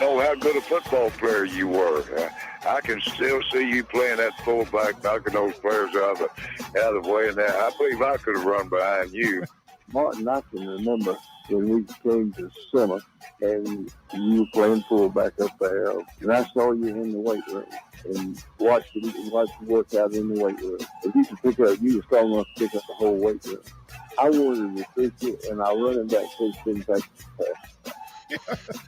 know how good a football player you were. I can still see you playing that fullback, knocking those players out of the way. And that I believe I could have run behind you. Martin, I can remember when we came to summer and you were playing fullback up there, and I saw you in the weight room and watched you work out in the weight room. If you were strong enough to pick up the whole weight room. I wanted to fix it, and our running back coach didn't take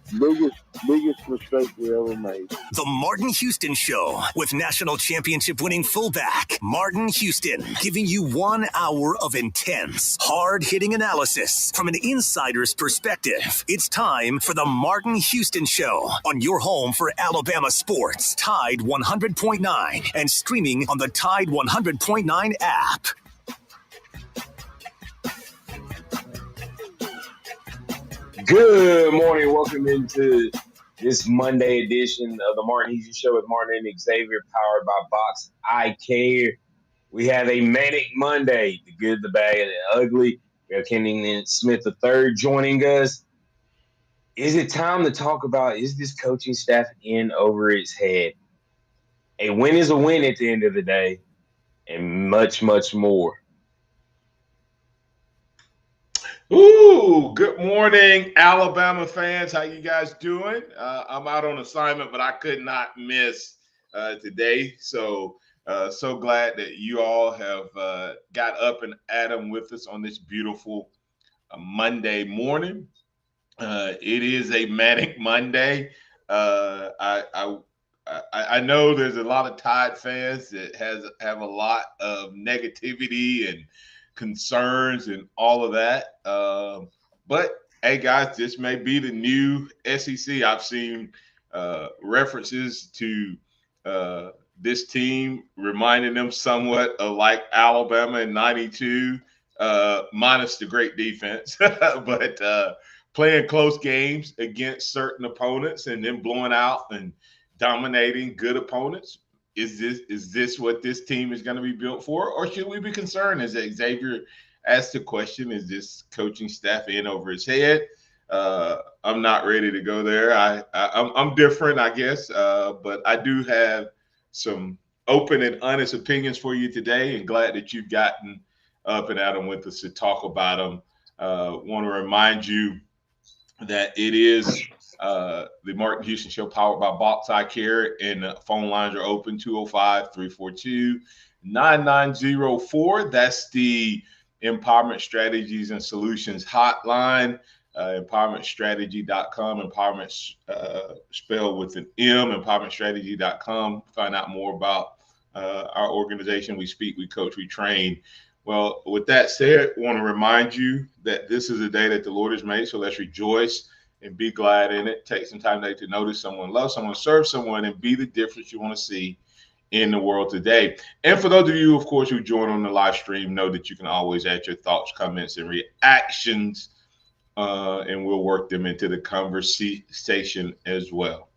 the biggest mistake we ever made. The Martin Houston Show with national championship winning fullback Martin Houston, giving you 1 hour of intense, hard-hitting analysis from an insider's perspective. It's time for the Martin Houston Show on your home for Alabama sports, Tide 100.9, and streaming on the Tide 100.9 app. Good morning. Welcome into this Monday edition of the Martin Houston Show with Martin and Xavier, powered by Box I Care. We have a Manic Monday, the good, the bad, and the ugly. We have Kennington Smith III joining us. Is it time to talk about, is this coaching staff in over its head? A win is a win at the end of the day, and much, much more. Ooh, good morning, Alabama fans. How you guys doing? I'm out on assignment, but I could not miss today. So glad that you all have got up and at 'em with us on this beautiful Monday morning. It is a Manic Monday. I know there's a lot of Tide fans that have a lot of negativity and concerns and all of that. But hey, guys, this may be the new SEC. I've seen references to this team reminding them somewhat of like Alabama in '92, minus the great defense, but playing close games against certain opponents and then blowing out and dominating good opponents. Is this what this team is going to be built for, or should we be concerned? As Xavier asked the question, is this coaching staff in over his head? I'm not ready to go there. I'm different, I guess, but I do have some open and honest opinions for you today, and glad that you've gotten up and at them with us to talk about them. Want to remind you that it is the Martin Houston Show powered by Box I Care, and the phone lines are open 205-342-9904. That's the Empowerment Strategies and Solutions hotline. Empowermentstrategy.com, empowerment spelled with an M, empowermentstrategy.com. Find out more about our organization. We speak, we coach, we train. Well, with that said, I want to remind you that this is a day that the Lord has made, so let's rejoice and be glad in it. Take some time today to notice someone, love someone, serve someone, and be the difference you want to see in the world today. And for those of you, of course, who join on the live stream, know that you can always add your thoughts, comments, and reactions, and we'll work them into the conversation as well.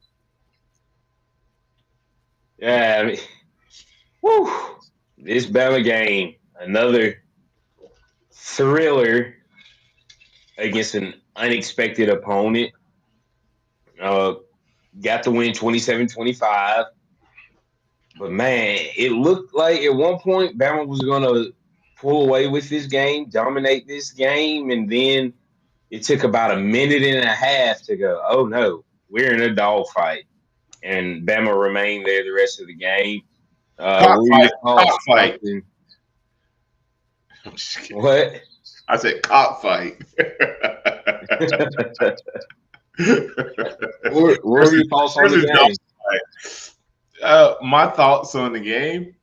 Yeah, I mean, this Bama game, another thriller against an unexpected opponent. Got the win 27-25. But, man, it looked like at one point Bama was going to pull away with this game, dominate this game, and then it took about a minute and a half to go, oh, no, we're in a dogfight. And Bama remained there the rest of the game. Cockfight. What? I said cockfight. What are your thoughts on the game? My thoughts on the game.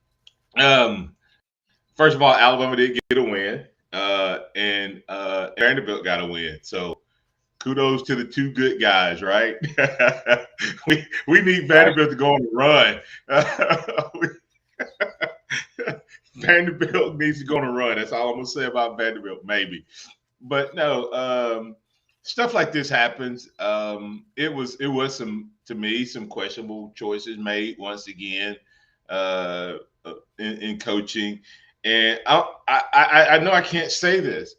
First of all, Alabama did get a win, and Vanderbilt got a win. So kudos to the two good guys, right? we need Vanderbilt to go on a run. Vanderbilt needs to go on a run. That's all I'm going to say about Vanderbilt, maybe. But no, stuff like this happens. It was some questionable choices made once again in coaching. And I know I can't say this.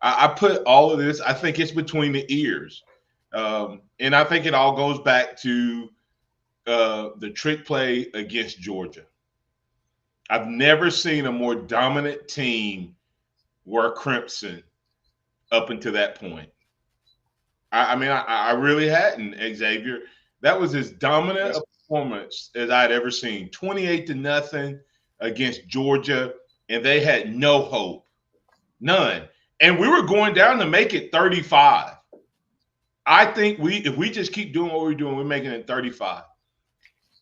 I put all of this, I think it's between the ears. And I think it all goes back to the trick play against Georgia. I've never seen a more dominant team wear crimson up until that point. I really hadn't, Xavier. That was as dominant a performance as I'd ever seen. 28-0 against Georgia, and they had no hope. None. And we were going down to make it 35. I think if we just keep doing what we're doing, we're making it 35.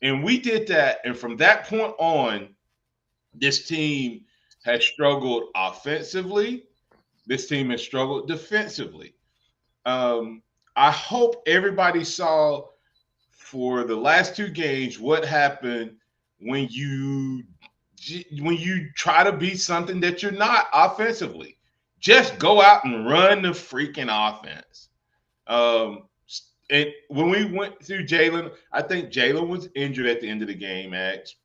And we did that. And from that point on, this team has struggled offensively. This team has struggled defensively. I hope everybody saw for the last two games what happened when you try to be something that you're not offensively. Just go out and run the freaking offense. And when we went through Jalen, I think Jalen was injured at the end of the game, Max.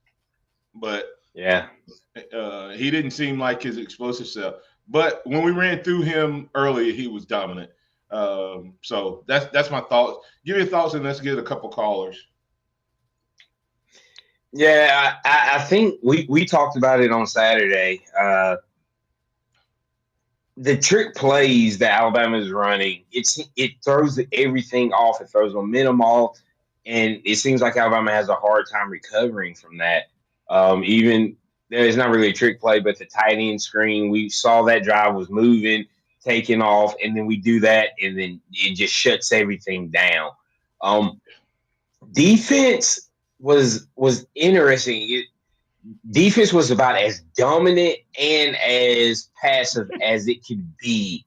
But yeah, he didn't seem like his explosive self. But when we ran through him earlier, he was dominant. So that's my thoughts. Give your thoughts and let's get a couple callers. Yeah, I think we talked about it on Saturday. The trick plays that Alabama is running, it throws everything off. It throws momentum off, and it seems like Alabama has a hard time recovering from that. Even it's not really a trick play, but the tight end screen, we saw that drive was moving, taking off, and then we do that, and then it just shuts everything down. Defense was interesting. Defense was about as dominant and as passive as it could be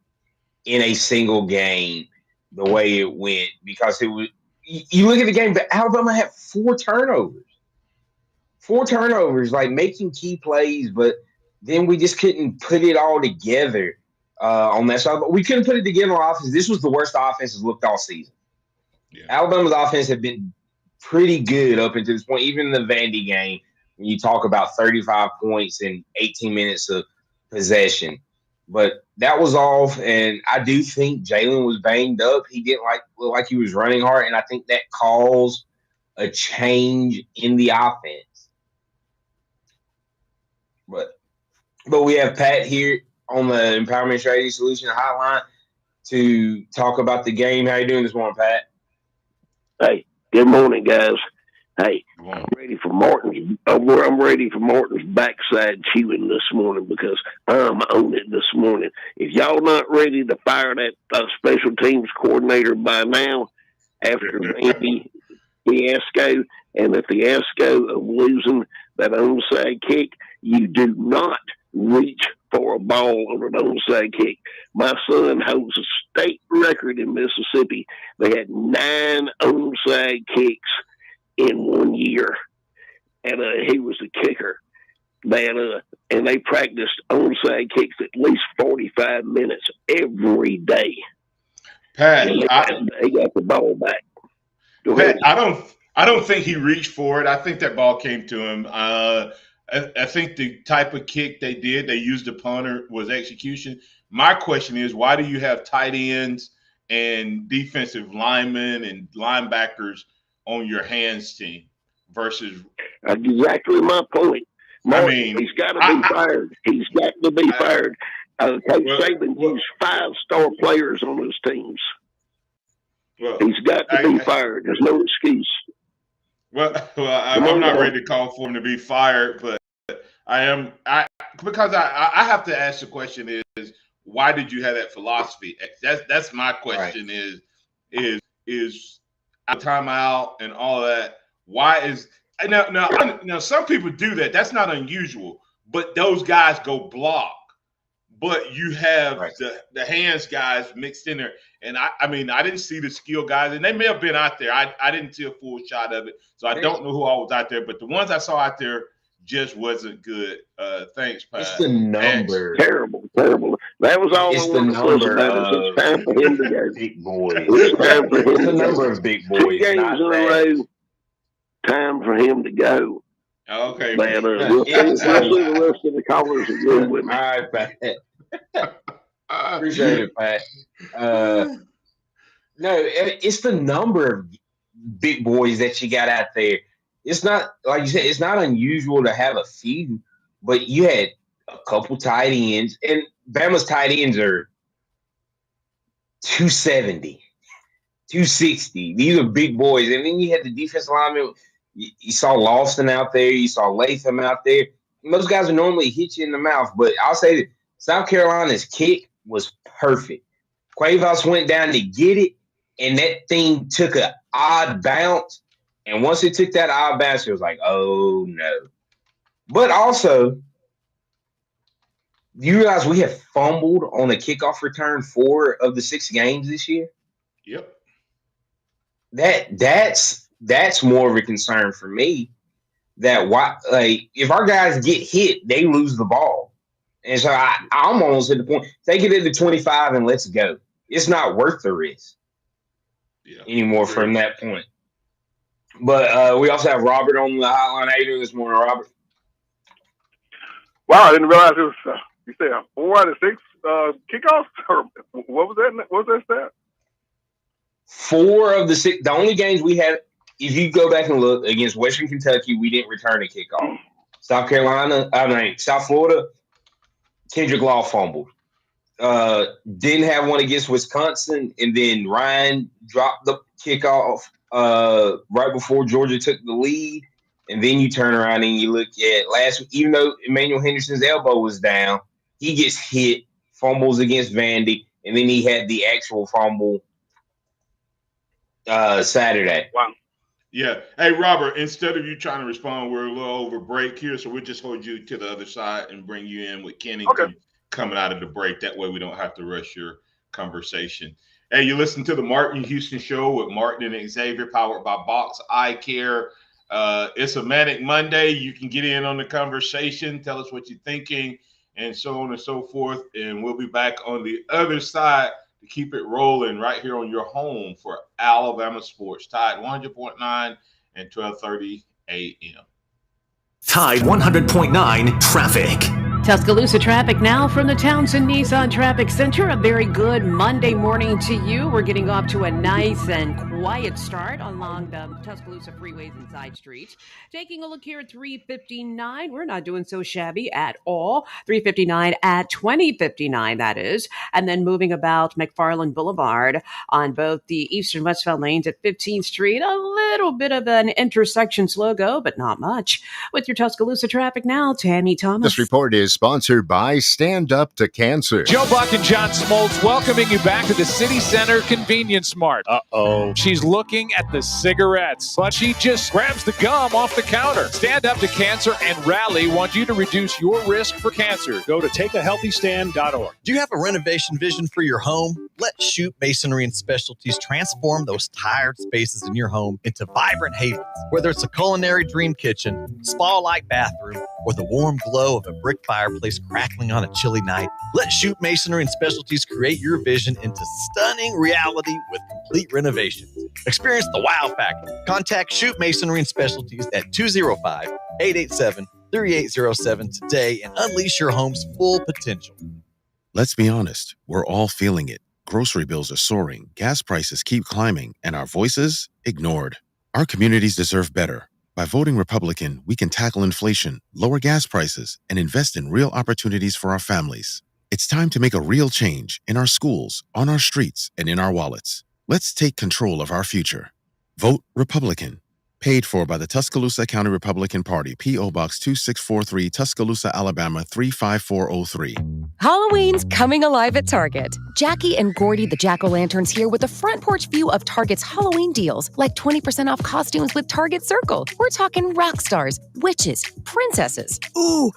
in a single game, the way it went, because it was. You look at the game, but Alabama had 4 turnovers. 4 turnovers, like making key plays, but then we just couldn't put it all together on that side. But we couldn't put it together on offense. This was the worst offense has looked all season. Yeah. Alabama's offense had been pretty good up until this point, even in the Vandy game. When you talk about 35 points in 18 minutes of possession. But that was off, and I do think Jalen was banged up. He didn't look like he was running hard, and I think that caused a change in the offense. But we have Pat here on the Empowerment Strategy Solution Hotline to talk about the game. How you doing this morning, Pat? Hey, good morning, guys. Hey, I'm ready for Martin's. I'm ready for Martin's backside chewing this morning because I'm on it this morning. If y'all not ready to fire that special teams coordinator by now, after Vandy fiasco and the fiasco of losing that onside kick, you do not reach for a ball on an onside kick. My son holds a state record in Mississippi. They had 9 onside kicks in 1 year, and he was the kicker. And they practiced onside kicks at least 45 minutes every day. Pat, they got the ball back. Go Pat, ahead. I don't think he reached for it. I think that ball came to him. I think the type of kick they used a punter, was execution. My question is, why do you have tight ends and defensive linemen and linebackers on your hands team versus exactly my point. Mark, he's got to be fired. He's got to be fired. Coach Saban used 5-star players on his teams. He's got to be fired. There's no excuse. I'm not ready to call for him to be fired, but because I have to ask the question is why did you have that philosophy? That's my question. Right. Is timeout and all that. Why is now some people do that. That's not unusual, but those guys go block. But you have the hands guys mixed in there. And I didn't see the skill guys, and they may have been out there. I didn't see a full shot of it, so I don't know who all was out there. But the ones I saw out there just wasn't good. Thanks, Pat. It's the number. Terrible. That was all. It's the number of time for him to go. Big boys. It's time for him. It's the number of big boys. 2 games in a row. Time for him to go. Okay, man. We'll see the rest of the callers agree with me. All right, Pat. Appreciate it, Pat. No, it's the number of big boys that you got out there. It's not, like you said, it's not unusual to have a few, but you had a couple tight ends, and Bama's tight ends are 270, 260. These are big boys. And then you had the defensive lineman. You saw Lawson out there. You saw Latham out there. Those guys would normally hit you in the mouth, but I'll say that South Carolina's kick was perfect. Cuevas went down to get it, and that thing took an odd bounce. And once it took that odd bounce, it was like, oh, no. But also, you realize we have fumbled on a kickoff return 4 of the 6 games this year? Yep. That's more of a concern for me. If our guys get hit, they lose the ball. And so I'm almost at the point, take it into 25 and let's go. It's not worth the risk anymore from that point. But we also have Robert on the hotline. How you doing this morning, Robert? Wow, I didn't realize it was, you said 4 out of 6 kickoffs? Or what was that? What was that stat? 4 of the 6. The only games we had, if you go back and look, against Western Kentucky, we didn't return a kickoff. South Florida, Kendrick Law fumbled. Didn't have one against Wisconsin, and then Ryan dropped the kickoff right before Georgia took the lead. And then you turn around and you look at last week, even though Emmanuel Henderson's elbow was down, he gets hit, fumbles against Vandy, and then he had the actual fumble Saturday. Wow. Yeah. Hey, Robert, instead of you trying to respond, we're a little over break here, so we'll just hold you to the other side and bring you in with Kennington coming out of the break. That way we don't have to rush your conversation. Hey, you listen to the Martin Houston Show with Martin and Xavier, powered by Box Eye Care. It's a Manic Monday. You can get in on the conversation, tell us what you're thinking, and so on and so forth. And we'll be back on the other side to keep it rolling right here on your home for Alabama sports. Tide 100.9 and 12:30 a.m. Tide 100.9 traffic. Tuscaloosa traffic now from the Townsend Nissan Traffic Center. A very good Monday morning to you. We're getting off to a nice and quiet start along the Tuscaloosa freeways and side streets. Taking a look here at 359. We're not doing so shabby at all. 359 at 2059, that is. And then moving about McFarland Boulevard on both the east and westbound lanes at 15th Street. A little bit of an intersection slow go, but not much. With your Tuscaloosa traffic now, Tammy Thomas. This report is sponsored by Stand Up to Cancer. Joe Buck and John Smoltz welcoming you back to the City Center Convenience Mart. Uh-oh. She's looking at the cigarettes, but she just grabs the gum off the counter. Stand Up to Cancer and Rally want you to reduce your risk for cancer. Go to takeahealthystand.org. Do you have a renovation vision for your home? Let Shoot Masonry and Specialties transform those tired spaces in your home into vibrant havens. Whether it's a culinary dream kitchen, spa-like bathroom, or the warm glow of a brick fireplace crackling on a chilly night, let Shoot Masonry and Specialties create your vision into stunning reality with complete renovation. Experience the wow factor. Contact Shoot Masonry and Specialties at 205-887-3807 today and unleash your home's full potential. Let's be honest, we're all feeling it. Grocery bills are soaring, gas prices keep climbing, and our voices ignored. Our communities deserve better. By voting Republican, we can tackle inflation, lower gas prices, and invest in real opportunities for our families. It's time to make a real change in our schools, on our streets, and in our wallets. Let's take control of our future. Vote Republican. Paid for by the Tuscaloosa County Republican Party, P.O. Box 2643, Tuscaloosa, Alabama 35403. Halloween's coming alive at Target. Jackie and Gordy the Jack-O-Lanterns here with a front porch view of Target's Halloween deals, like 20% off costumes with Target Circle. We're talking rock stars, witches, princesses. Ooh,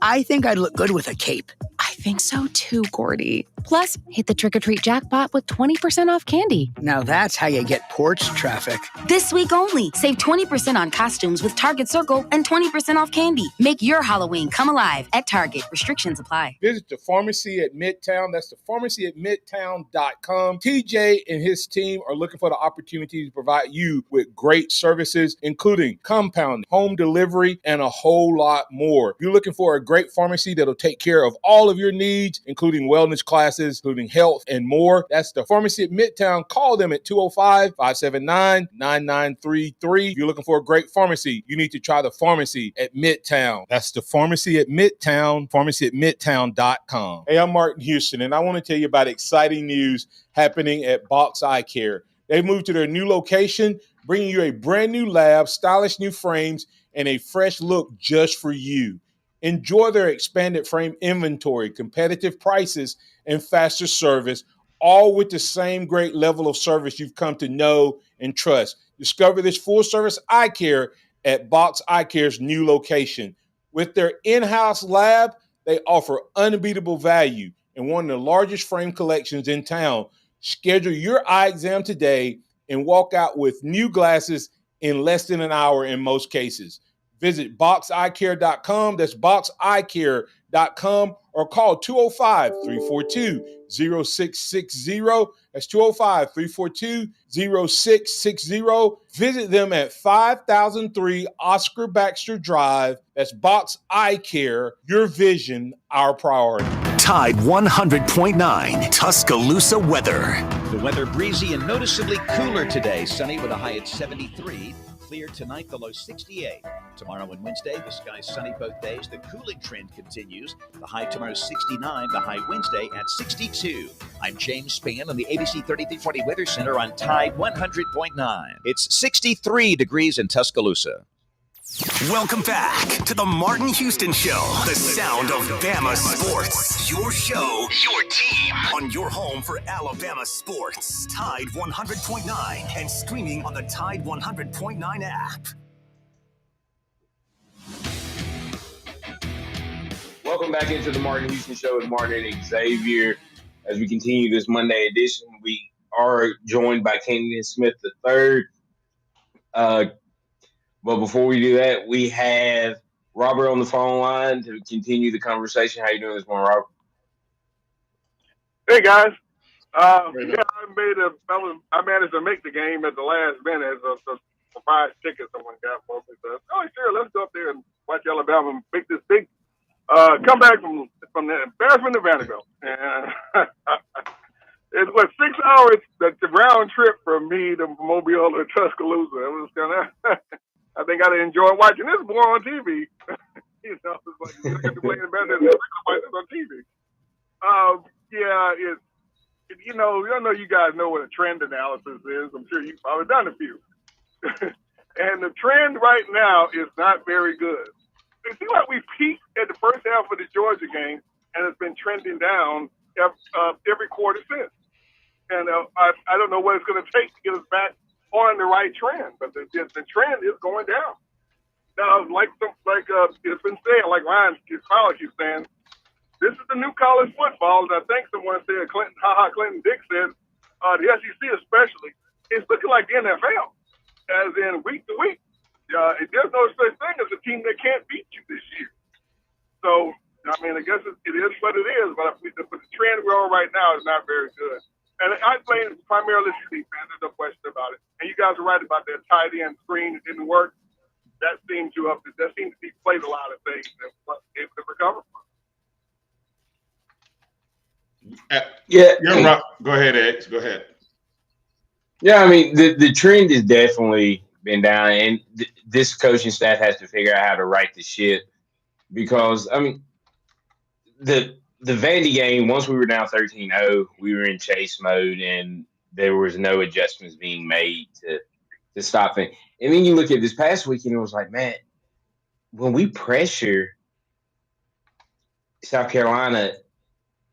I think I'd look good with a cape. I think so too, Gordy. Plus, hit the trick-or-treat jackpot with 20% off candy. Now that's how you get porch traffic. This week only, save 20% on costumes with Target Circle and 20% off candy. Make your Halloween come alive at Target. Restrictions apply. Visit the pharmacy at Midtown. That's the pharmacy at midtown.com. TJ and his team are looking for the opportunity to provide you with great services, including compounding, home delivery, and a whole lot more. If you're looking for a great pharmacy that'll take care of all of your your needs, including wellness classes, including health and more. That's the pharmacy at Midtown. Call them at 205-579-9933. If you're looking for a great pharmacy, you need to try the pharmacy at Midtown. That's the pharmacy at Midtown, pharmacy at midtown.com. Hey, I'm Martin Houston, and I want to tell you about exciting news happening at Box Eye Care. They've moved to their new location, bringing you a brand new lab, stylish new frames, and a fresh look just for you. Enjoy their expanded frame inventory, competitive prices, and faster service, all with the same great level of service you've come to know and trust. Discover this full-service eye care at Box Eye Care's new location. With their in-house lab, they offer unbeatable value and one of the largest frame collections in town. Schedule your eye exam today and walk out with new glasses in less than an hour in most cases. Visit boxeyecare.com. That's boxeyecare.com, or call 205-342-0660. That's 205-342-0660. Visit them at 5003 Oscar Baxter Drive. That's Box Eye Care. Your vision, our priority. Tide 100.9 Tuscaloosa weather. The weather breezy and noticeably cooler today. Sunny with a high at 73. Clear tonight, the low 68. Tomorrow and Wednesday, the sky's sunny both days. The cooling trend continues. The high tomorrow 69, the high Wednesday at 62. I'm James Spann on the ABC 3340 Weather Center on Tide 100.9. It's 63 degrees in Tuscaloosa. Welcome back to the Martin Houston Show, the sound of Bama sports. Your show, your team, on your home for Alabama sports. Tide 100.9 and streaming on the Tide 100.9 app. Welcome back into the Martin Houston Show with Martin and Xavier. As we continue this Monday edition, we are joined by Kennington Smith III. But before we do that, we have Robert on the phone line to continue the conversation. How you doing this morning, Robert? Hey, guys. I managed to make the game at the last minute. So surprise ticket someone got for me. So, sure, let's go up there and watch Alabama make this big comeback from the embarrassment of Vanderbilt. And it's 6 hours, the round trip from me to Mobile to Tuscaloosa. It was kind of, I think I'd enjoy watching this more on TV. It's like you get to play in better than on TV. I know you guys know what a trend analysis is. I'm sure you've probably done a few. And the trend right now is not very good. It seems like we peaked at the first half of the Georgia game, and it's been trending down every quarter since. And I don't know what it's going to take to get us back on the right trend, but the trend is going down. Now, it's been said, like Ryan Fowler keeps saying, this is the new college football. And I think someone said, Clinton Dick said, the SEC especially, it's looking like the NFL, as in week to week. There's no such thing as a team that can't beat you this year. So, I guess it is what it is, but the trend we're on right now is not very good. And I blame primarily the defense, there's no question about it. And you guys are right about that tight end screen that didn't work. That seemed to be played a lot of things and was able to recover from. Go ahead, X. Go ahead. Yeah, the trend has definitely been down, and this coaching staff has to figure out how to right the ship because, the Vandy game, once we were down 13-0, we were in chase mode, and there was no adjustments being made to stop things. And then you look at this past weekend, it was like, man, when we pressure South Carolina,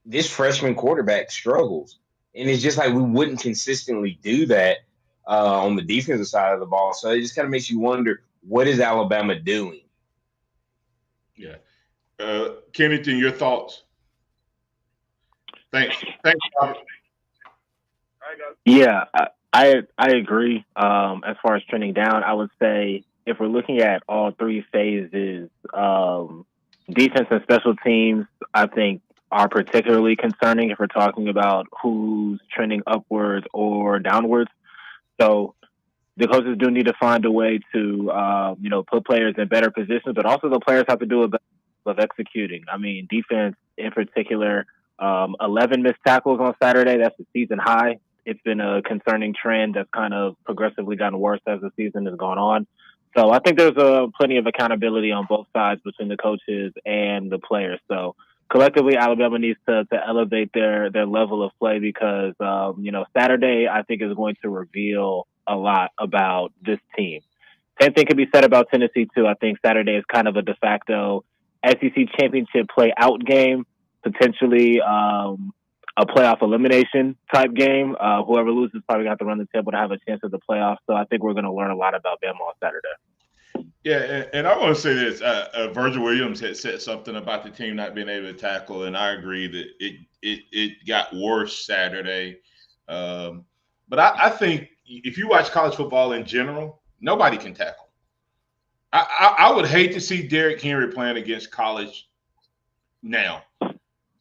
this freshman quarterback struggles. And it's just like we wouldn't consistently do that on the defensive side of the ball. So it just kind of makes you wonder, what is Alabama doing? Yeah. Kennington, your thoughts? Thanks, Robert. Yeah, I agree. As far as trending down, I would say if we're looking at all three phases, defense and special teams, I think, are particularly concerning if we're talking about who's trending upwards or downwards. So the coaches do need to find a way to, put players in better positions, but also the players have to do a better job of executing. Defense in particular. 11 missed tackles on Saturday. That's the season high. It's been a concerning trend that's kind of progressively gotten worse as the season has gone on. So I think there's plenty of accountability on both sides between the coaches and the players. So collectively, Alabama needs to elevate their level of play because, Saturday, I think, is going to reveal a lot about this team. Same thing can be said about Tennessee, too. I think Saturday is kind of a de facto SEC championship play out game, potentially a playoff elimination type game. Whoever loses probably got to run the table to have a chance at the playoffs. So I think we're going to learn a lot about Bama on Saturday. Yeah, and I want to say this. Virgil Williams had said something about the team not being able to tackle, and I agree that it got worse Saturday. But I think if you watch college football in general, nobody can tackle. I would hate to see Derrick Henry playing against college now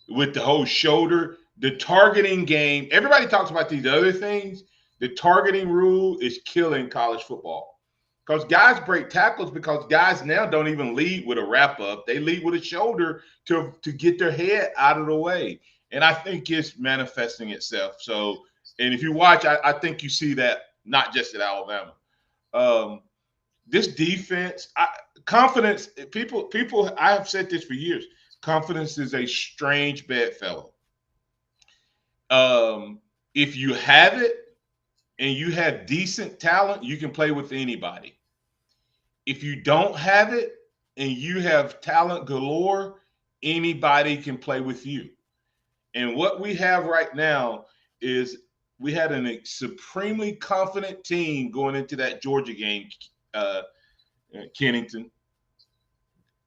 with the whole shoulder, the targeting game. Everybody talks about these other things. The targeting rule is killing college football because guys break tackles because guys now don't even lead with a wrap up. They lead with a shoulder to get their head out of the way. And I think it's manifesting itself. So, and if you watch, I think you see that not just at Alabama. This defense, confidence, people, I have said this for years. Confidence is a strange bedfellow. If you have it and you have decent talent, you can play with anybody. If you don't have it and you have talent galore, anybody can play with you. And what we have right now is we had a supremely confident team going into that Georgia game, Kennington.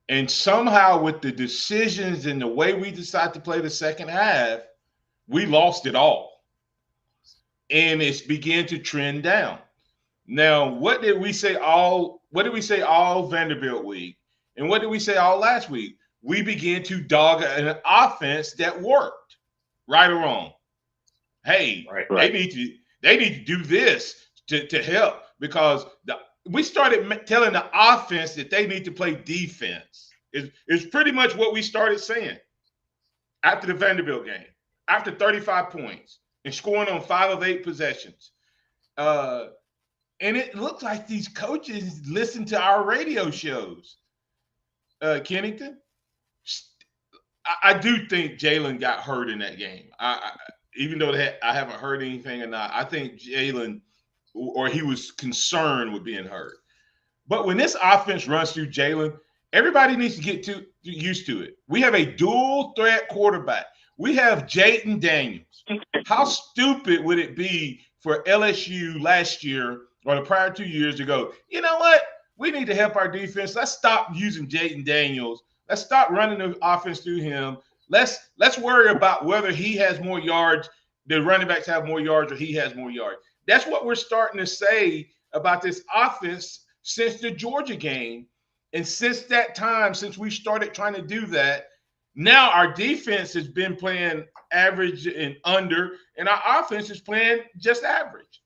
And somehow with the decisions and the way we decided to play the second half, we lost it all. And it's began to trend down. Now, what did we say all Vanderbilt week? And what did we say all last week? We began to dog an offense that worked, right or wrong. Hey, right. They need to do this to help because we started telling the offense that they need to play defense. It's pretty much what we started saying after the Vanderbilt game, after 35 points and scoring on 5 of 8 possessions. And it looked like these coaches listen to our radio shows. Kennington, I do think Jalen got hurt in that game. Even though I haven't heard anything or not, I think Jalen, or he was concerned with being hurt. But when this offense runs through Jalen, everybody needs to get used to it. We have a dual threat quarterback. We have Jaden Daniels. How stupid would it be for LSU last year or the prior 2 years to go, you know what? We need to help our defense. Let's stop using Jaden Daniels. Let's stop running the offense through him. Let's worry about whether he has more yards, the running backs have more yards, or he has more yards. That's what we're starting to say about this offense since the Georgia game. And since that time, since we started trying to do that, now our defense has been playing average and under, and our offense is playing just average.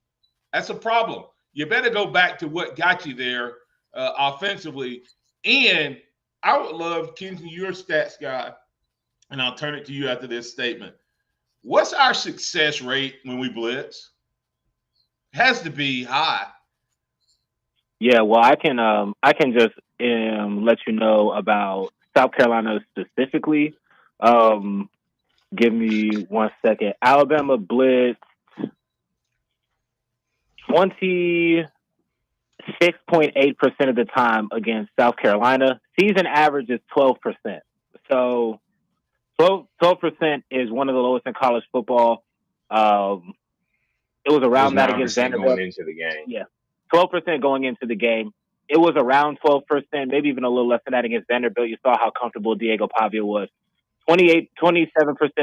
That's a problem. You better go back to what got you there offensively. And I would love, Kenton, your stats guy, and I'll turn it to you after this statement. What's our success rate when we blitz? Has to be high. Yeah, well, I can just let you know about South Carolina specifically. Give me 1 second. Alabama blitzed 26.8% of the time against South Carolina. Season average is 12%. So 12% is one of the lowest in college football. It was around that against Vanderbilt. Going into the game. Yeah, 12% going into the game. It was around 12%, maybe even a little less than that against Vanderbilt. You saw how comfortable Diego Pavia was. 27%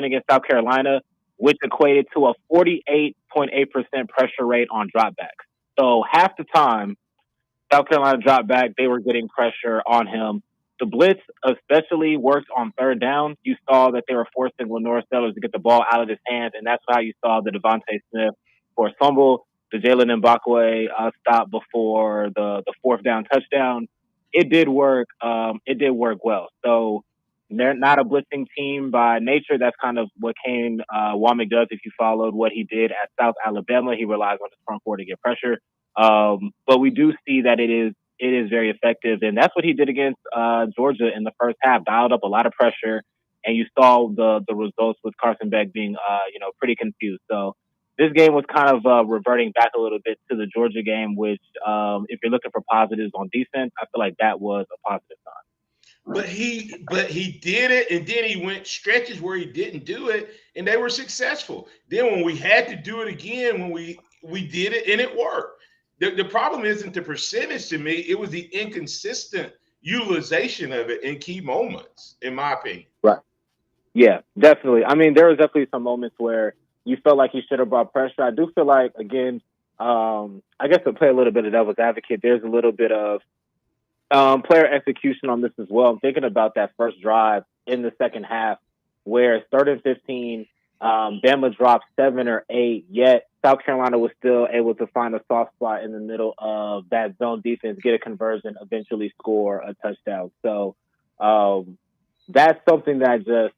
against South Carolina, which equated to a 48.8% pressure rate on dropbacks. So half the time South Carolina dropped back, they were getting pressure on him. The blitz especially worked on third down. You saw that they were forcing Lenore Sellers to get the ball out of his hands, and that's how you saw the Devontae Smith forced fumble, the Jalen Mbakwe stop before the fourth down touchdown. It did work. It did work well. So they're not a blitzing team by nature. That's kind of what Kane Womack does. If you followed what he did at South Alabama, he relies on his front court to get pressure. But we do see that it is very effective, and that's what he did against Georgia in the first half. Dialed up a lot of pressure, and you saw the results with Carson Beck being pretty confused. So this game was kind of reverting back a little bit to the Georgia game, which if you're looking for positives on defense, I feel like that was a positive sign. But he did it, and then he went stretches where he didn't do it, and they were successful. Then when we had to do it again, when we did it, and it worked. The problem isn't the percentage to me; it was the inconsistent utilization of it in key moments, in my opinion. Right. Yeah, definitely. I mean, there was definitely some moments where you felt like he should have brought pressure. I do feel like, again, I guess to play a little bit of devil's advocate, there's a little bit of player execution on this as well. I'm thinking about that first drive in the second half where it's 3rd and 15, Bama dropped 7 or 8, yet South Carolina was still able to find a soft spot in the middle of that zone defense, get a conversion, eventually score a touchdown. So that's something that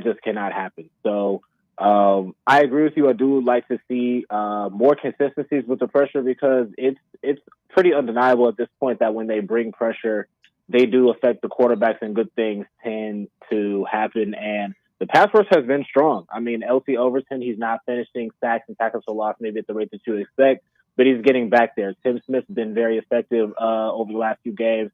just cannot happen. So I agree with you. I do like to see more consistencies with the pressure because it's pretty undeniable at this point that when they bring pressure, they do affect the quarterbacks and good things tend to happen. And the pass rush has been strong. I mean, LT Overton, he's not finishing sacks and tackles for loss maybe at the rate that you would expect, but he's getting back there. Tim Smith's been very effective over the last few games.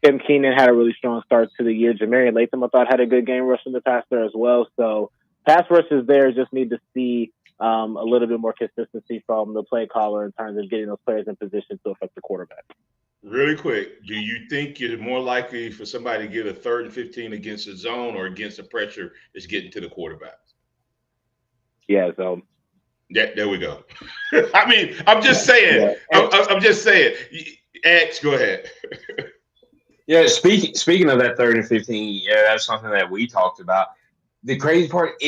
Tim Keenan had a really strong start to the year. Jamarian Latham, I thought, had a good game rushing the passer as well. So pass rush is there. Just need to see a little bit more consistency from the play caller in terms of getting those players in position to affect the quarterback. Really quick, do you think it's more likely for somebody to get a 3rd and 15 against a zone or against the pressure that's getting to the quarterback? Yeah, so. Yeah, there we go. I mean, I'm just saying. Yeah. I'm just saying. X, go ahead. Yeah, speaking of that 3rd and 15, yeah, that's something that we talked about. The crazy part,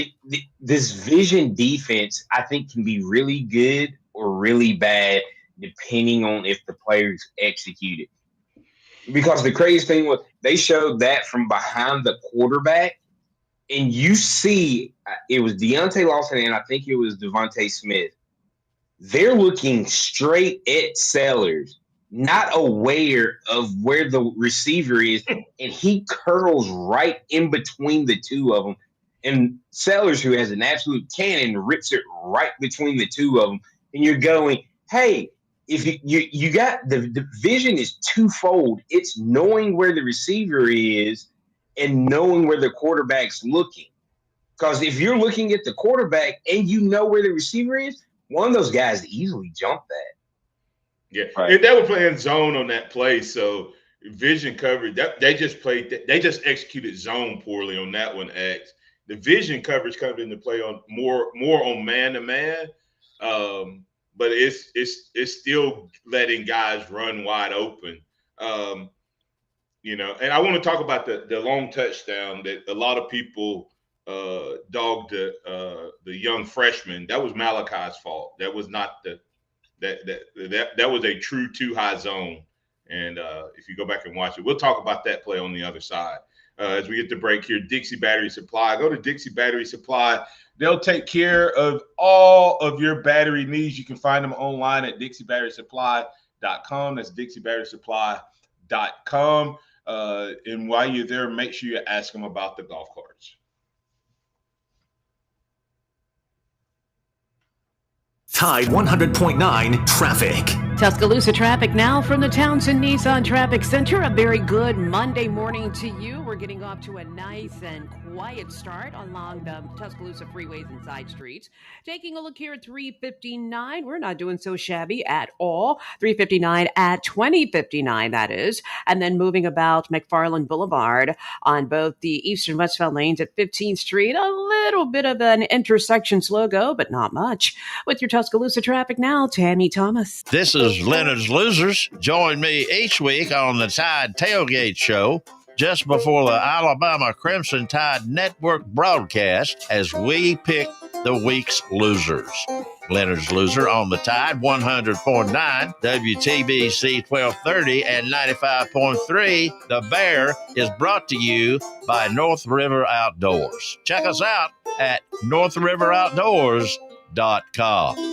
this vision defense, I think, can be really good or really bad depending on if the players execute it. Because the crazy thing was they showed that from behind the quarterback, and you see it was Deontay Lawson and I think it was Devontae Smith. They're looking straight at Sellers, not aware of where the receiver is, and he curls right in between the two of them. And Sellers, who has an absolute cannon, rips it right between the two of them. And you're going, hey, if you got the vision is twofold. It's knowing where the receiver is and knowing where the quarterback's looking. Because if you're looking at the quarterback and you know where the receiver is, one of those guys easily jump that. Yeah, right. And they were playing zone on that play, so vision coverage. They just executed zone poorly on that one. X. The vision coverage comes into play on more on man to man, but it's still letting guys run wide open. And I want to talk about the long touchdown that a lot of people dogged the young freshman. That was Malachi's fault. That was not that was a true too high zone. And if you go back and watch it, we'll talk about that play on the other side. As we get the break here, Dixie Battery Supply. Go to Dixie Battery Supply. They'll take care of all of your battery needs. You can find them online at DixieBatterySupply.com. That's DixieBatterySupply.com. And while you're there, make sure you ask them about the golf carts. Tide 100.9 traffic. Tuscaloosa traffic now from the Townsend Nissan Traffic Center. A very good Monday morning to you. We're getting off to a nice and quiet start along the Tuscaloosa freeways and side streets. Taking a look here at 359. We're not doing so shabby at all. 359 at 2059, that is. And then moving about McFarland Boulevard on both the east and westbound lanes at 15th Street. A little bit of an intersection slow go, but not much. With your Tuscaloosa traffic now, Tammy Thomas. This is Leonard's Losers. Join me each week on the Tide Tailgate Show just before the Alabama Crimson Tide Network broadcast as we pick the week's losers. Leonard's Loser on the Tide, 100.9, WTBC 1230 and 95.3. The Bear is brought to you by North River Outdoors. Check us out at northriveroutdoors.com.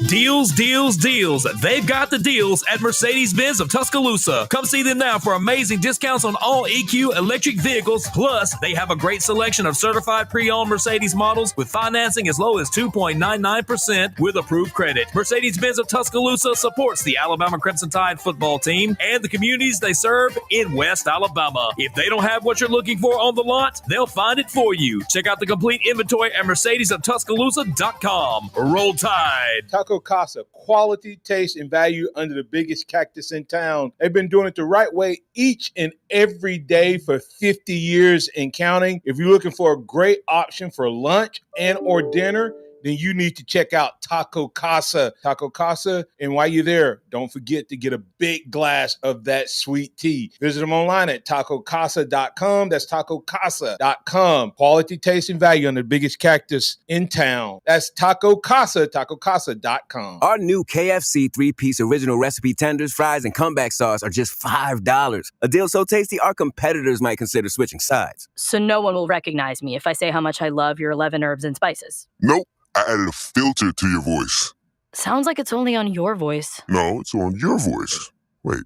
Deals, deals, deals. They've got the deals at Mercedes-Benz of Tuscaloosa. Come see them now for amazing discounts on all EQ electric vehicles. Plus, they have a great selection of certified pre-owned Mercedes models with financing as low as 2.99% with approved credit. Mercedes-Benz of Tuscaloosa supports the Alabama Crimson Tide football team and the communities they serve in West Alabama. If they don't have what you're looking for on the lot, they'll find it for you. Check out the complete inventory at mercedesoftuscaloosa.com. Roll Tide. Taco Casa, quality, taste, and value under the biggest cactus in town. They've been doing it the right way each and every day for 50 years and counting. If you're looking for a great option for lunch and or dinner, then you need to check out Taco Casa. Taco Casa, and while you're there, don't forget to get a big glass of that sweet tea. Visit them online at tacocasa.com. That's tacocasa.com. Quality, taste, and value on the biggest cactus in town. That's Taco Casa, tacocasa.com. Our new KFC 3-piece original recipe tenders, fries, and comeback sauce are just $5. A deal so tasty, our competitors might consider switching sides. So no one will recognize me if I say how much I love your 11 herbs and spices. Nope. I added a filter to your voice. Sounds like it's only on your voice. No, it's on your voice. Wait.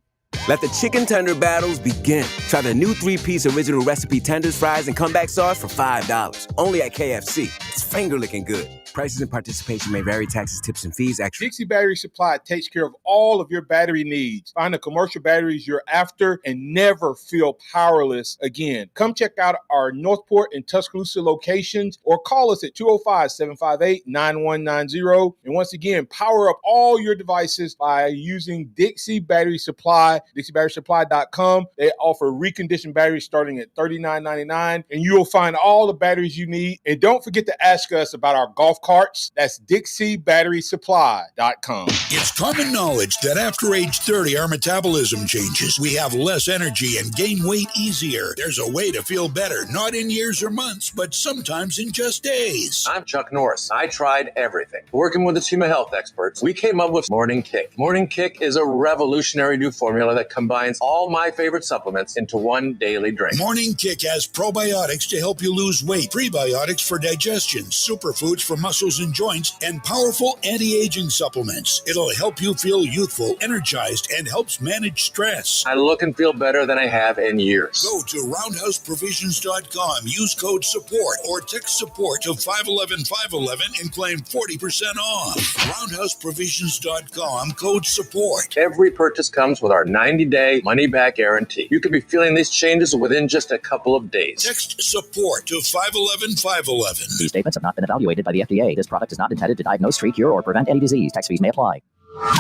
Let the chicken tender battles begin. Try the new 3-piece original recipe tenders, fries, and comeback sauce for $5. Only at KFC. It's finger-licking good. Prices and participation may vary. Taxes, tips, and fees extra. Dixie Battery Supply takes care of all of your battery needs. Find the commercial batteries you're after and never feel powerless again. Come check out our Northport and Tuscaloosa locations or call us at 205-758-9190. And once again, power up all your devices by using Dixie Battery Supply, DixieBatterySupply.com. They offer reconditioned batteries starting at $39.99, and you will find all the batteries you need. And don't forget to ask us about our golf carts. That's DixieBatterySupply.com. It's common knowledge that after age 30, our metabolism changes. We have less energy and gain weight easier. There's a way to feel better, not in years or months, but sometimes in just days. I'm Chuck Norris. I tried everything. Working with a team of health experts, we came up with Morning Kick. Morning Kick is a revolutionary new formula that combines all my favorite supplements into one daily drink. Morning Kick has probiotics to help you lose weight, prebiotics for digestion, superfoods for muscles and joints, and powerful anti-aging supplements. It'll help you feel youthful, energized, and helps manage stress. I look and feel better than I have in years. Go to roundhouseprovisions.com, use code SUPPORT or text SUPPORT to 511-511 and claim 40% off. roundhouseprovisions.com, code SUPPORT. Every purchase comes with our 90-day money-back guarantee. You could be feeling these changes within just a couple of days. Text SUPPORT to 511-511. These statements have not been evaluated by the FDA. This product is not intended to diagnose, treat, cure, or prevent any disease. Tax fees may apply.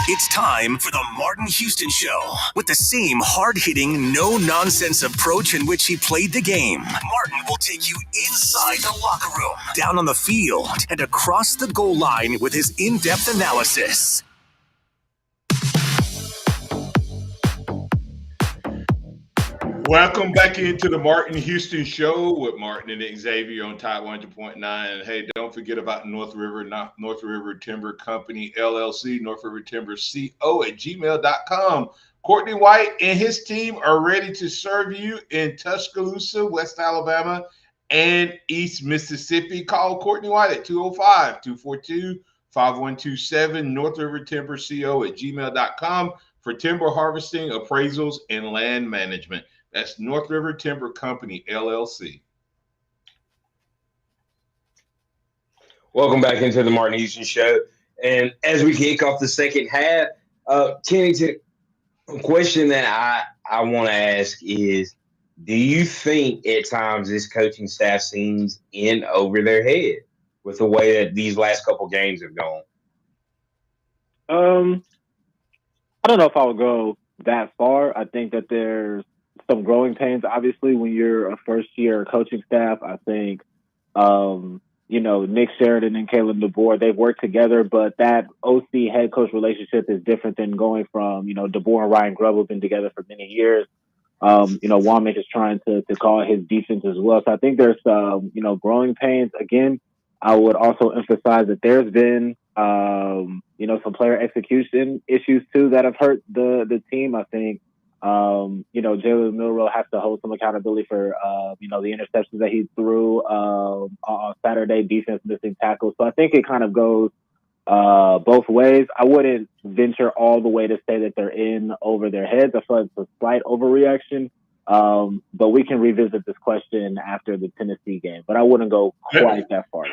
It's time for the Martin Houston Show. With the same hard-hitting, no-nonsense approach in which he played the game, Martin will take you inside the locker room, down on the field, and across the goal line with his in-depth analysis. Welcome back into the Martin Houston Show with Martin and Xavier on Tide 100.9. And hey, don't forget about North River Timber Company, LLC, North River Timber CO at gmail.com. Courtney White and his team are ready to serve you in Tuscaloosa, West Alabama, and East Mississippi. Call Courtney White at 205-242-5127, North River Timber CO at gmail.com for timber harvesting, appraisals, and land management. That's North River Timber Company, LLC. Welcome back into the Martin Houston Show. And as we kick off the second half, Kennington, a question that I want to ask is, do you think at times this coaching staff seems in over their head with the way that these last couple games have gone? I don't know if I would go that far. I think that there's some growing pains, obviously, when you're a first-year coaching staff. I think, Nick Sheridan and Caleb DeBoer, they've worked together, but that OC head coach relationship is different than going from, DeBoer and Ryan Grubb have been together for many years. Womack is trying to call his defense as well. So I think there's, growing pains. Again, I would also emphasize that there's been Some player execution issues too that have hurt the team. I think, Jalen Milroe has to hold some accountability for, the interceptions that he threw on Saturday, defense missing tackles. So I think it kind of goes both ways. I wouldn't venture all the way to say that they're in over their heads. I feel like it's a slight overreaction. But we can revisit this question after the Tennessee game. But I wouldn't go quite that far.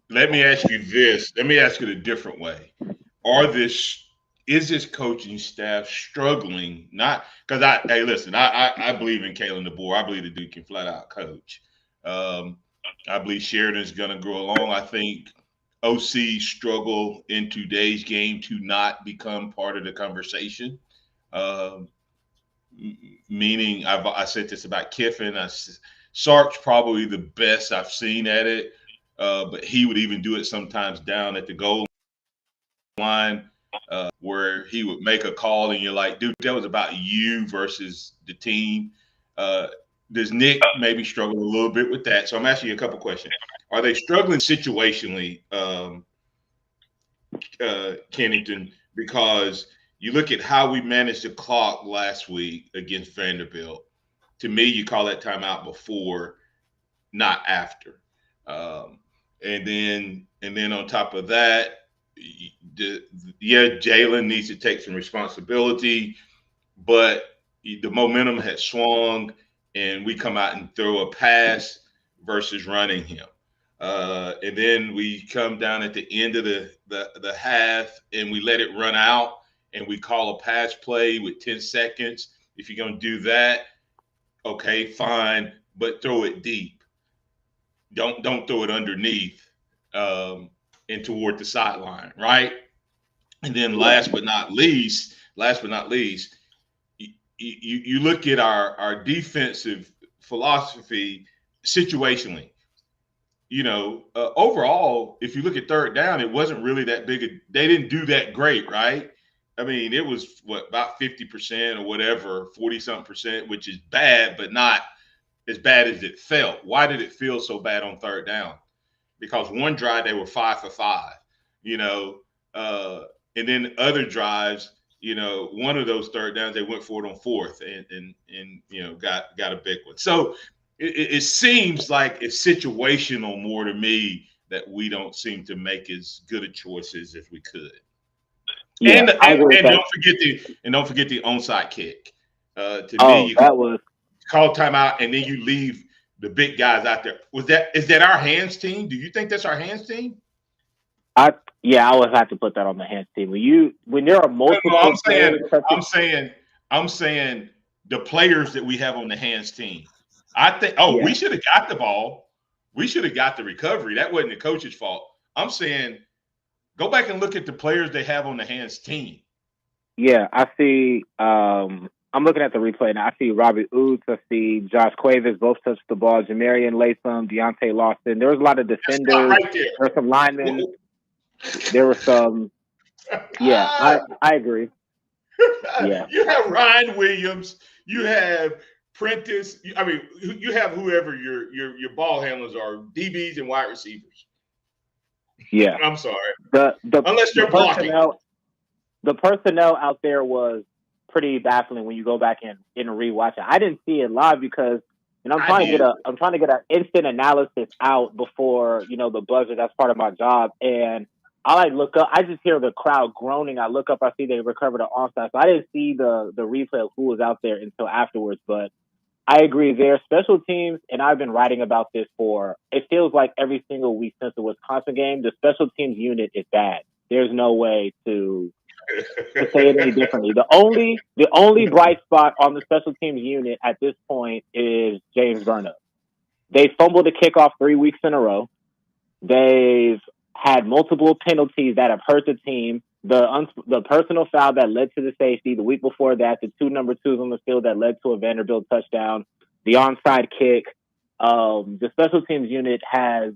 Let me ask you this. Let me ask it a different way. Is this coaching staff struggling? Not because I believe in Kalen DeBoer. I believe the dude can flat out coach. I believe Sheridan's going to grow along. I think OC struggle in today's game to not become part of the conversation. Meaning, I said this about Kiffin. Sark's probably the best I've seen at it, but he would even do it sometimes down at the goal line where he would make a call and you're like, dude, that was about you versus the team. Does Nick maybe struggle a little bit with that? So I'm asking you a couple questions. Are they struggling situationally, Kennington? Because you look at how we managed the clock last week against Vanderbilt. To me, you call that timeout before, not after. And then on top of that, Jalen needs to take some responsibility, but the momentum had swung, and we come out and throw a pass versus running him. And then we come down at the end of the half, and we let it run out, and we call a pass play with 10 seconds. If you're going to do that, okay, fine, but throw it deep. Don't throw it underneath and toward the sideline, right? And then last but not least, you look at our defensive philosophy situationally. Overall, if you look at third down, it wasn't really that big. They didn't do that great, right? I mean, it was about 50% or whatever, 40-something%, which is bad, but not as bad as it felt. Why did it feel so bad on third down? Because one drive they were 5 for 5, and then other drives, one of those third downs they went for it on fourth and got a big one. So it seems like it's situational more to me that we don't seem to make as good a choices as we could. Yeah, and don't forget the onside kick. That was call timeout, and then you leave the big guys out there. Is that our hands team? Do you think that's our hands team? I would have to put that on the hands team. When there are multiple. No, I'm saying the players that we have on the hands team. I think. We should have got the ball. We should have got the recovery. That wasn't the coach's fault. I'm saying, go back and look at the players they have on the hands team. Yeah, I see. I'm looking at the replay now. I see Robbie Oots. I see Josh Cuevas. Both touched the ball. Jamarian Latham, Deontay Lawson. There was a lot of defenders. Right there were some linemen. There were some. Yeah, I agree. Yeah, you have Ryan Williams. You have Prentice. You have whoever your ball handlers are, DBs and wide receivers. Yeah, I'm sorry. Unless they're blocking. The personnel out there was pretty baffling when you go back and rewatch it. I didn't see it live because, I'm trying to get an instant analysis out before the buzzer. That's part of my job, and I look up. I just hear the crowd groaning. I look up. I see they recovered an onside. So I didn't see the replay of who was out there until afterwards. But I agree. Their special teams, and I've been writing about this it feels like every single week since the Wisconsin game. The special teams unit is bad. There's no way to say it any differently. The only bright spot on the special teams unit at this point is James Verna. They fumbled a kickoff 3 weeks in a row. They've had multiple penalties that have hurt the team. The personal foul that led to the safety the week before that, the 2 number 2s on the field that led to a Vanderbilt touchdown, the onside kick. The special teams unit has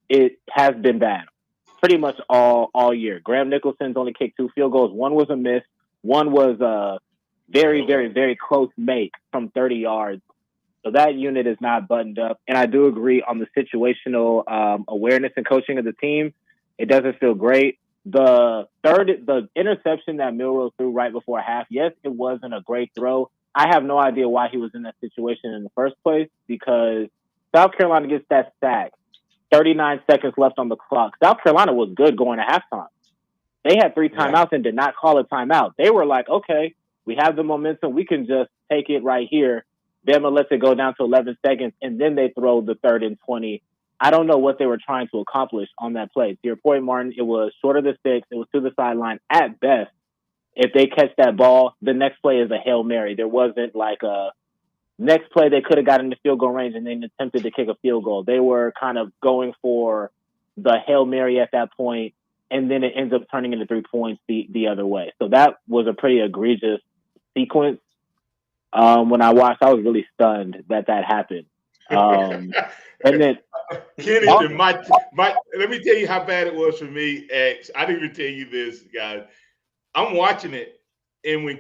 been bad pretty much all year. Graham Nicholson's only kicked 2 field goals. One was a miss. One was a very, very, very close make from 30 yards. So that unit is not buttoned up. And I do agree on the situational awareness and coaching of the team. It doesn't feel great. the interception that Milroe threw right before half, yes, it wasn't a great throw. I have no idea why he was in that situation in the first place, because South Carolina gets that sack, 39 seconds left on the clock. South Carolina was good going to halftime. They had 3 timeouts and did not call a timeout. They were like, okay, we have the momentum. We can just take it right here. Bama lets it go down to 11 seconds, and then they throw the 3rd and 20. I don't know what they were trying to accomplish on that play. To your point, Martin, it was short of the sticks. It was to the sideline at best. If they catch that ball, the next play is a Hail Mary. There wasn't like a next play they could have gotten into field goal range and then attempted to kick a field goal. They were kind of going for the Hail Mary at that point, and then it ends up turning into 3 points the other way. So that was a pretty egregious sequence. When I watched, I was really stunned that happened. And then Kennington, let me tell you how bad it was for me. X, I didn't even tell you this, guys. I'm watching it, and when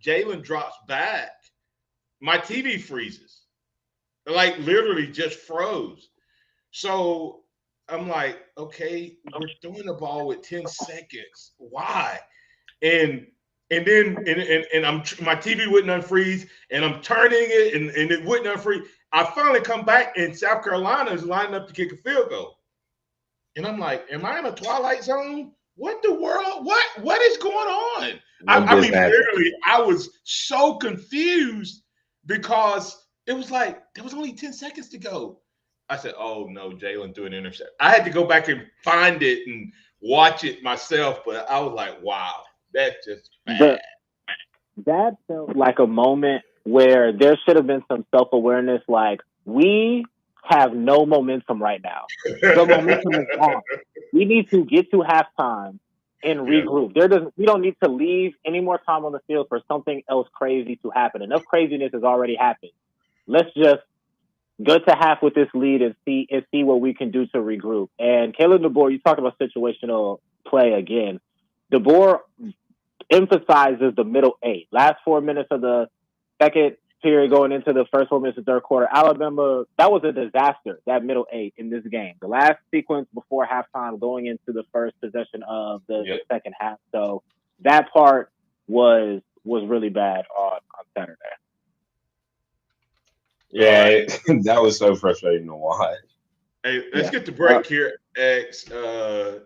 Jalen drops back, my TV freezes. Like literally just froze. So I'm like, okay, we're throwing the ball with 10 seconds. Why? And then my TV wouldn't unfreeze, and I'm turning it, and it wouldn't unfreeze. I finally come back, and South Carolina is lining up to kick a field goal. And I'm like, am I in a twilight zone? What the world? What is going on? I mean, literally, I was so confused because it was like there was only 10 seconds to go. I said, oh no, Jalen threw an interception. I had to go back and find it and watch it myself, but I was like, wow, that's just bad. That felt like a moment where there should have been some self-awareness, like, we have no momentum right now. The momentum is on. We need to get to halftime and regroup. We don't need to leave any more time on the field for something else crazy to happen. Enough craziness has already happened. Let's just go to half with this lead and see what we can do to regroup. And Caleb DeBoer, you talked about situational play again. DeBoer emphasizes the middle 8. Last 4 minutes of the second period going into the first 4 minutes of the third quarter, Alabama, that was a disaster, that middle 8 in this game. The last sequence before halftime going into the first possession of the second half. So that part was really bad on Saturday. Yeah, that was so frustrating to watch. Hey, let's get the break here, X. Well,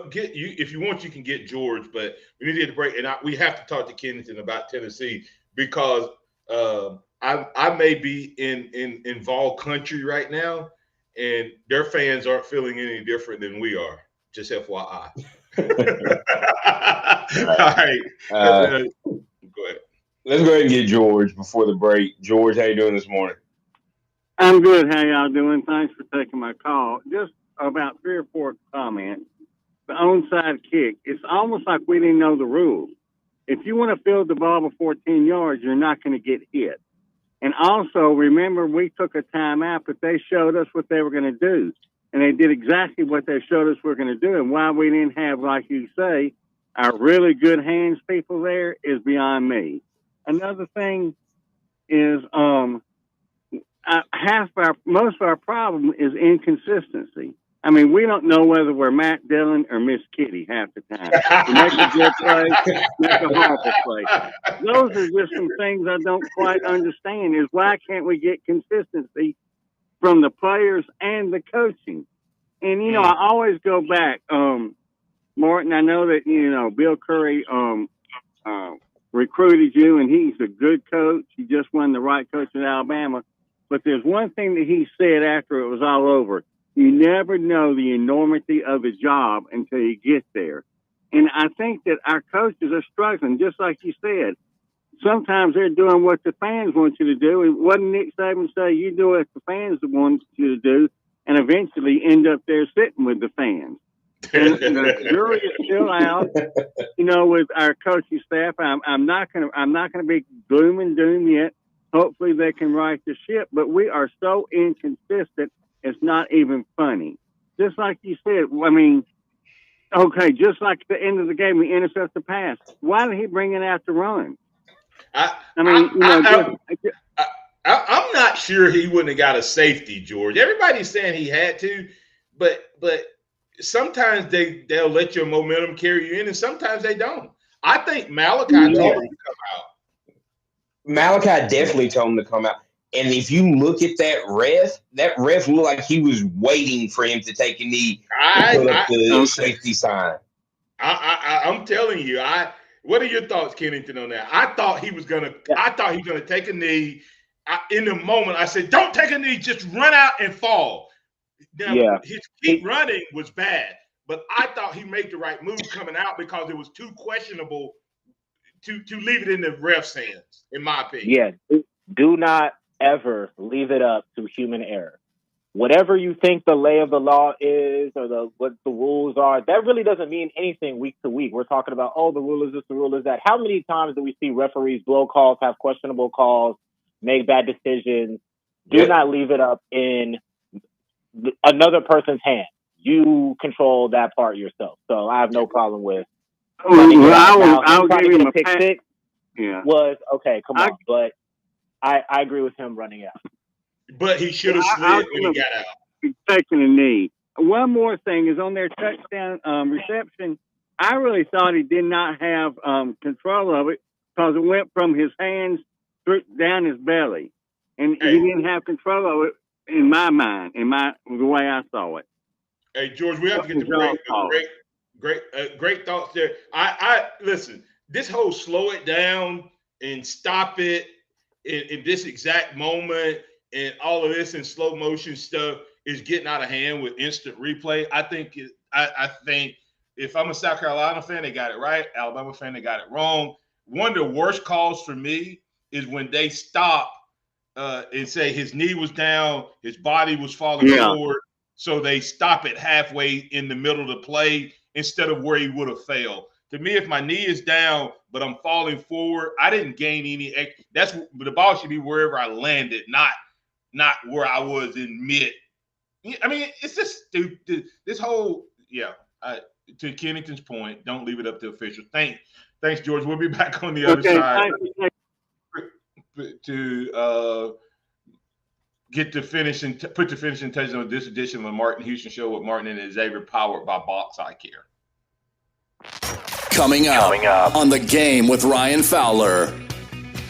get you if you want, you can get George, but we need to get the break, and we have to talk to Kennington about Tennessee because I may be in Vol country right now, and their fans aren't feeling any different than we are. Just FYI. All right. Go ahead. Let's go ahead and get George before the break. George, how you doing this morning? I'm good. How y'all doing? Thanks for taking my call. Just about 3 or 4 comments. The onside kick, it's almost like we didn't know the rules. If you want to field the ball before 10 yards, you're not going to get hit. And also, remember, we took a timeout, but they showed us what they were going to do. And they did exactly what they showed us we're going to do. And why we didn't have, like you say, our really good hands people there is beyond me. Another thing is most of our problem is inconsistency. I mean, we don't know whether we're Matt Dillon or Miss Kitty half the time. We make a good play, make a horrible play. Those are just some things I don't quite understand is why can't we get consistency from the players and the coaching? And, you know, I always go back, Martin, I know that, Bill Curry recruited you, and he's a good coach. He just won the right coach in Alabama. But there's one thing that he said after it was all over. You never know the enormity of the job until you get there. And I think that our coaches are struggling, just like you said. Sometimes they're doing what the fans want you to do. And what did Nick Saban say? You do what the fans want you to do, and eventually end up there sitting with the fans. And the jury is still out, with our coaching staff. I'm not gonna be gloom and doom yet. Hopefully they can right the ship, but we are so inconsistent. It's not even funny. Just like you said, I mean, okay, just like at the end of the game, we intercept the pass. Why did he bring it out to run? I'm not sure he wouldn't have got a safety, George. Everybody's saying he had to, but sometimes they'll let your momentum carry you in, and sometimes they don't. I think Malachi told him to come out. Malachi definitely told him to come out. And if you look at that ref looked like he was waiting for him to take a knee and put up the safety sign. I'm telling you, what are your thoughts, Kennington, on that? I thought he was gonna take a knee. In the moment, I said, "Don't take a knee, just run out and fall." Now, his keep running was bad, but I thought he made the right move coming out because it was too questionable to leave it in the ref's hands, in my opinion. Yeah, do not ever leave it up to human error. Whatever you think the lay of the law is or what the rules are, that really doesn't mean anything week to week. We're talking about, the rule is this, the rule is that. How many times do we see referees blow calls, have questionable calls, make bad decisions? Do not leave it up in another person's hand. You control that part yourself. So I have no problem with I'll give him a pick pass. six. Yeah. Was okay, come on. But I agree with him running out. But he should have slid when he got out. He's taking a knee. One more thing is on their touchdown reception, I really thought he did not have control of it because it went from his hands down his belly. And he didn't have control of it in my mind, the way I saw it. Hey, George, we have to get the great thoughts there. I listen, this whole slow it down and stop it in this exact moment and all of this in slow motion stuff is getting out of hand with instant replay. I think if I'm a South Carolina fan, they got it right. Alabama fan, they got it wrong. One of the worst calls for me is when they stop and say his knee was down, his body was falling forward. So they stop it halfway in the middle of the play instead of where he would have failed. To me, if my knee is down, but I'm falling forward, I didn't gain any. The ball should be wherever I landed, not where I was in mid. I mean, it's just stupid. This whole, to Kennington's point, don't leave it up to officials. Thanks, George. We'll be back on the other side to get the finishing, put the finishing touches on this edition of the Martin Houston Show with Martin and Xavier, powered by Box Eye Care. Coming up on The Game with Ryan Fowler.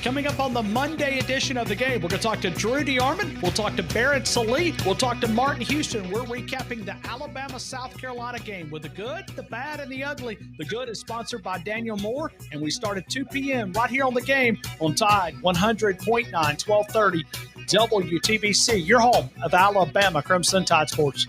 Coming up on the Monday edition of The Game, we're going to talk to Drew DeArmond. We'll talk to Barrett Salee. We'll talk to Martin Houston. We're recapping the Alabama-South Carolina game with the good, the bad, and the ugly. The good is sponsored by Daniel Moore, and we start at 2 p.m. right here on The Game on Tide 100.9, 1230 WTBC, your home of Alabama Crimson Tide Sports.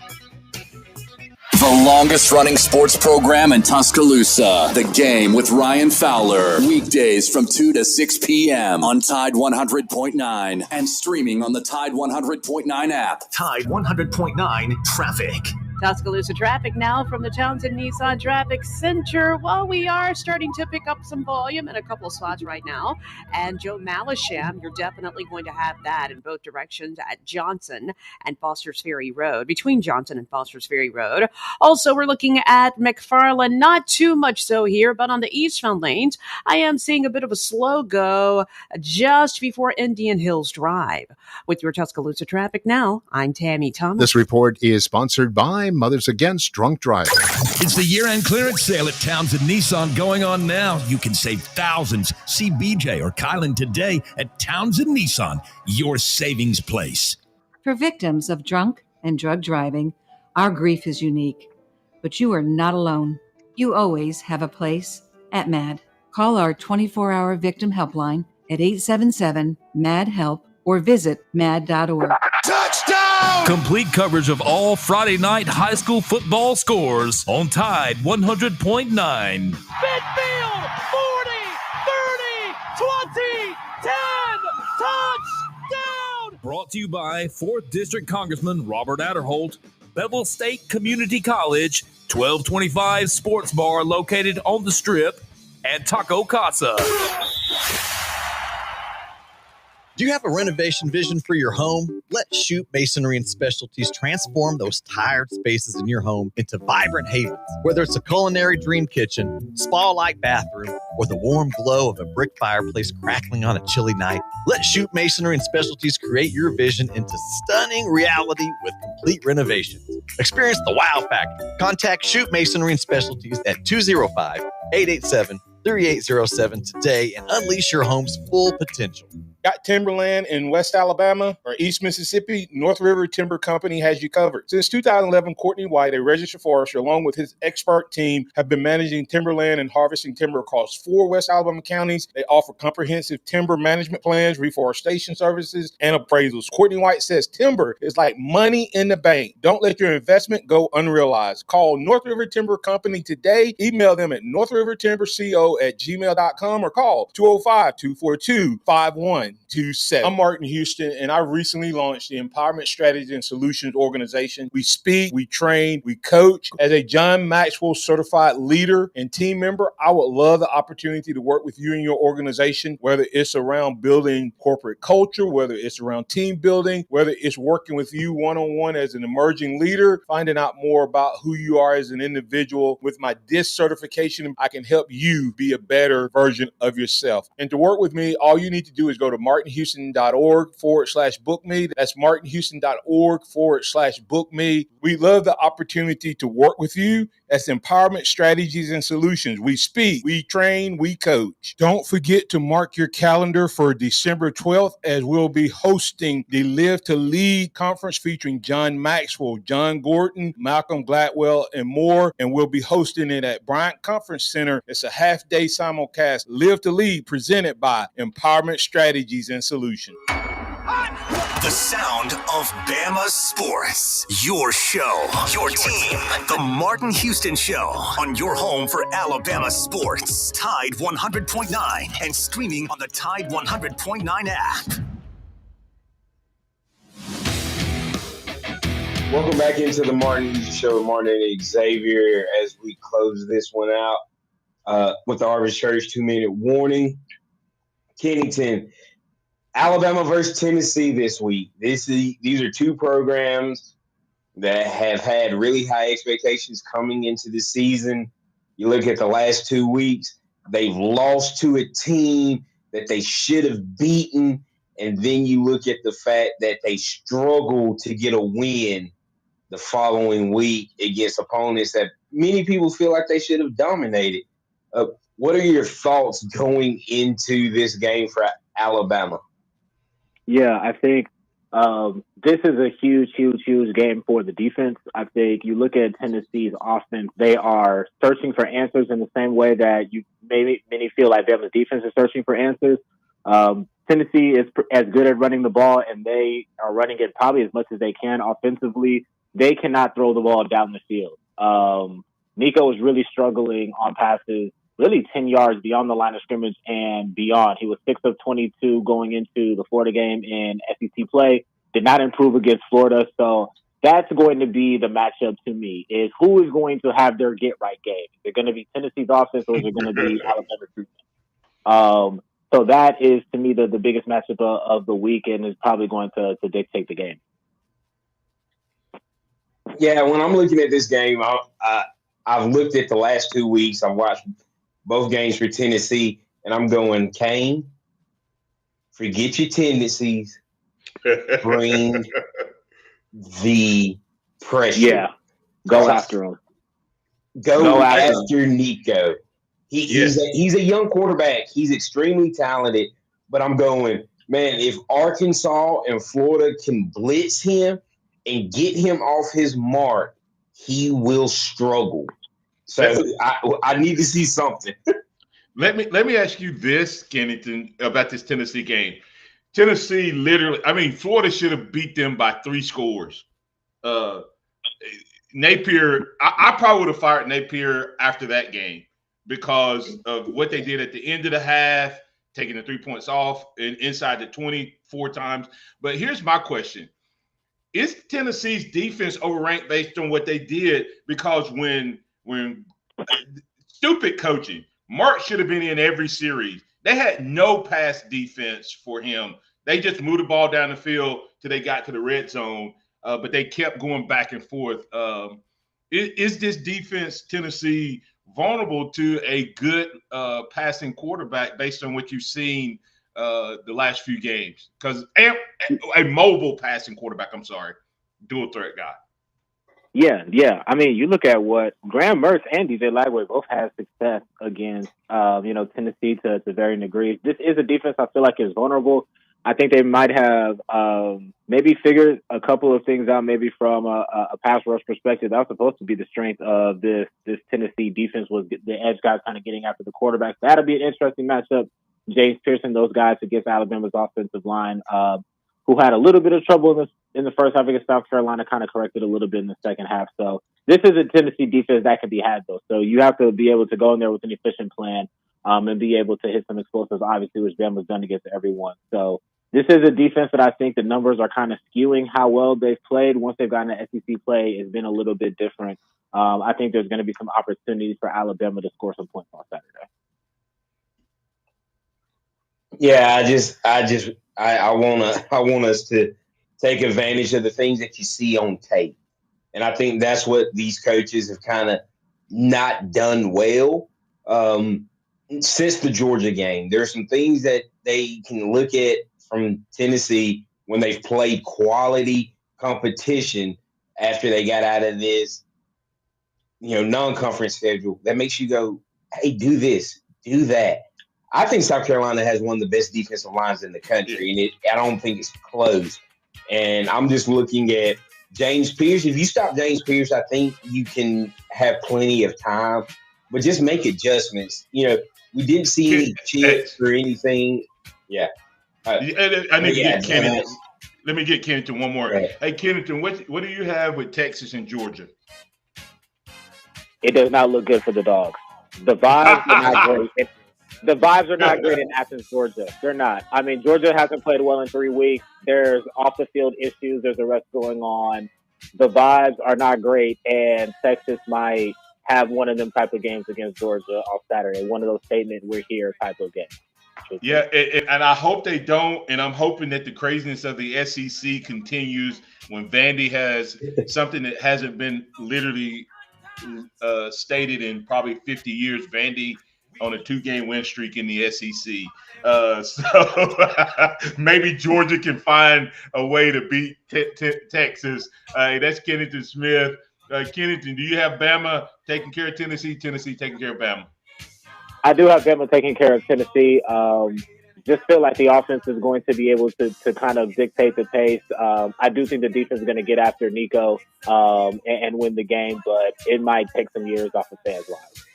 The longest running sports program in Tuscaloosa. The Game with Ryan Fowler. Weekdays from 2 to 6 p.m. on Tide 100.9 and streaming on the Tide 100.9 app. Tide 100.9 traffic. Tuscaloosa traffic now from the Townsend Nissan Traffic Center. Well, we are starting to pick up some volume in a couple of spots right now. And Joe Malisham, you're definitely going to have that in both directions at Johnson and Foster's Ferry Road, between Johnson and Foster's Ferry Road. Also, we're looking at McFarland, not too much so here, but on the eastbound lanes, I am seeing a bit of a slow go just before Indian Hills Drive. With your Tuscaloosa traffic now, I'm Tammy Thomas. This report is sponsored by Mothers Against Drunk Driving. It's the year-end clearance sale at Townsend Nissan going on now. You can save thousands. See BJ or Kylan today at Townsend Nissan, your savings place. For victims of drunk and drug driving, our grief is unique. But you are not alone. You always have a place at MAD. Call our 24-hour victim helpline at 877-MAD-HELP or visit mad.org. Touchdown! Complete coverage of all Friday night high school football scores on Tide 100.9. Midfield, 40, 30, 20, 10, touchdown! Brought to you by 4th District Congressman Robert Adderholt, Bevel State Community College, 1225 Sports Bar located on the Strip, and Taco Casa. Do you have a renovation vision for your home? Let Shoot Masonry and Specialties transform those tired spaces in your home into vibrant havens. Whether it's a culinary dream kitchen, spa-like bathroom, or the warm glow of a brick fireplace crackling on a chilly night, let Shoot Masonry and Specialties create your vision into stunning reality with complete renovations. Experience the wow factor. Contact Shoot Masonry and Specialties at 205-887-3807 today and unleash your home's full potential. Got timberland in West Alabama or East Mississippi? North River Timber Company has you covered. Since 2011, Courtney White, a registered forester, along with his expert team, have been managing timberland and harvesting timber across 4 West Alabama counties. They offer comprehensive timber management plans, reforestation services, and appraisals. Courtney White says timber is like money in the bank. Don't let your investment go unrealized. Call North River Timber Company today. Email them at northrivertimberco@gmail.com or call 205-242-5127. I'm Martin Houston, and I recently launched the Empowerment Strategies and Solutions organization. We speak, we train, we coach. As a John Maxwell certified leader and team member, I would love the opportunity to work with you and your organization, whether it's around building corporate culture, whether it's around team building, whether it's working with you one-on-one as an emerging leader, finding out more about who you are as an individual. With my DISC certification, I can help you be a better version of yourself. And to work with me, all you need to do is go to martinhouston.org/book me. That's martinhouston.org/book me. We love the opportunity to work with you. That's Empowerment Strategies and Solutions. We speak, we train, we coach. Don't forget to mark your calendar for December 12th as we'll be hosting the Live to Lead conference featuring John Maxwell, John Gordon, Malcolm Gladwell, and more. And we'll be hosting it at Bryant Conference Center. It's a half-day simulcast. Live to Lead presented by Empowerment Strategies and Solutions. The sound of Bama Sports. Your show, your team. The Martin Houston Show on your home for Alabama sports. Tide 100.9 and streaming on the Tide 100.9 app. Welcome back into the Martin Houston Show with Martin and Xavier as we close this one out with the Harvest Church 2-minute warning. Kennington, Alabama versus Tennessee this week. These are 2 programs that have had really high expectations coming into the season. You look at the last 2 weeks, they've lost to a team that they should have beaten, and then you look at the fact that they struggled to get a win the following week against opponents that many people feel like they should have dominated. What are your thoughts going into this game for Alabama? Yeah, I think this is a huge game for the defense. I think you look at Tennessee's offense, they are searching for answers in the same way that many feel like Bama's defense is searching for answers. Tennessee is as good at running the ball, and they are running it probably as much as they can offensively. They cannot throw the ball down the field. Nico is really struggling on passes, really 10 yards beyond the line of scrimmage and beyond. He was 6 of 22 going into the Florida game in SEC play. Did not improve against Florida. So that's going to be the matchup to me, is who is going to have their get-right game. Is it going to be Tennessee's offense or is it going to be Alabama's defense? So that is, to me, the biggest matchup of the week and is probably going to dictate the game. Yeah, when I'm looking at this game, I've looked at the last 2 weeks. I've watched both games for Tennessee, and I'm going, Kane, forget your tendencies. Bring the pressure. Yeah, go after him. Go after Nico. He's a young quarterback. He's extremely talented, but I'm going, man, if Arkansas and Florida can blitz him and get him off his mark, he will struggle. So I need to see something. Let me ask you this, Kennington, about this Tennessee game. Tennessee Florida should have beat them by 3 scores. Napier, I probably would have fired Napier after that game because of what they did at the end of the half, taking the 3 points off and inside the 24 times. But here's my question. Is Tennessee's defense overranked based on what they did? Because when stupid coaching, Mark should have been in every series. They had no pass defense for him They just moved the ball down the field till they got to the red zone, but they kept going back and forth. Is this defense, Tennessee, vulnerable to a good passing quarterback based on what you've seen the last few games? Because a mobile passing quarterback, dual threat guy. Yeah. I mean, you look at what Graham Mertz and DJ Lagway both had success against, Tennessee to varying degrees. This is a defense I feel like is vulnerable. I think they might have maybe figured a couple of things out, maybe from a pass rush perspective. That was supposed to be the strength of this Tennessee defense, was the edge guys kind of getting after the quarterbacks. That'll be an interesting matchup. James Pearson, those guys against Alabama's offensive line, who had a little bit of trouble in the first half against South Carolina, kind of corrected a little bit in the second half. So this is a Tennessee defense that can be had, though. So you have to be able to go in there with an efficient plan and be able to hit some explosives, obviously, which Bama's done against everyone. So this is a defense that I think the numbers are kind of skewing how well they've played. Once they've gotten to SEC play, it's been a little bit different. I think there's going to be some opportunities for Alabama to score some points on Saturday. Yeah, I want us to take advantage of the things that you see on tape. And I think that's what these coaches have kind of not done well since the Georgia game. There are some things that they can look at from Tennessee when they've played quality competition after they got out of this, non-conference schedule that makes you go, hey, do this, do that. I think South Carolina has one of the best defensive lines in the country, and I don't think it's close. And I'm just looking at James Pierce. If you stop James Pierce, I think you can have plenty of time, but just make adjustments. We didn't see any chips or anything. Yeah. I need to get Kennington. Let me get Kennington one more. Right. Hey, Kennington, what do you have with Texas and Georgia? It does not look good for the Dogs. The vibes are not great. The vibes are not great in Athens, Georgia. They're not. I mean, Georgia hasn't played well in 3 weeks. There's off-the-field issues. There's arrests going on. The vibes are not great, and Texas might have one of them type of games against Georgia on Saturday, one of those statement we're here type of games. Yeah, and I hope they don't, and I'm hoping that the craziness of the SEC continues when Vandy has something that hasn't been literally stated in probably 50 years. Vandy on a 2-game win streak in the SEC. So maybe Georgia can find a way to beat Texas. That's Kennington Smith. Kennington, do you have Bama taking care of Tennessee? Tennessee taking care of Bama? I do have Bama taking care of Tennessee. Just feel like the offense is going to be able to kind of dictate the pace. I do think the defense is going to get after Nico and win the game, but it might take some years off of fans' lives.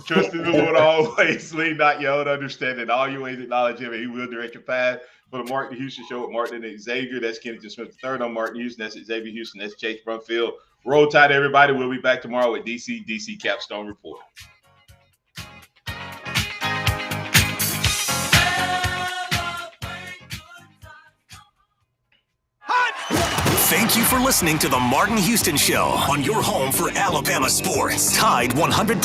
Trust in the Lord always, lean not your own understanding. All your ways acknowledge him, and he will direct your path. For the Martin Houston Show with Martin and Xavier, that's Kennington Smith III. I'm Martin Houston. That's Xavier Houston. That's Chase Brumfield. Roll Tide, everybody. We'll be back tomorrow with DC Capstone Report. Thank you for listening to the Martin Houston Show on your home for Alabama sports. Tide 100.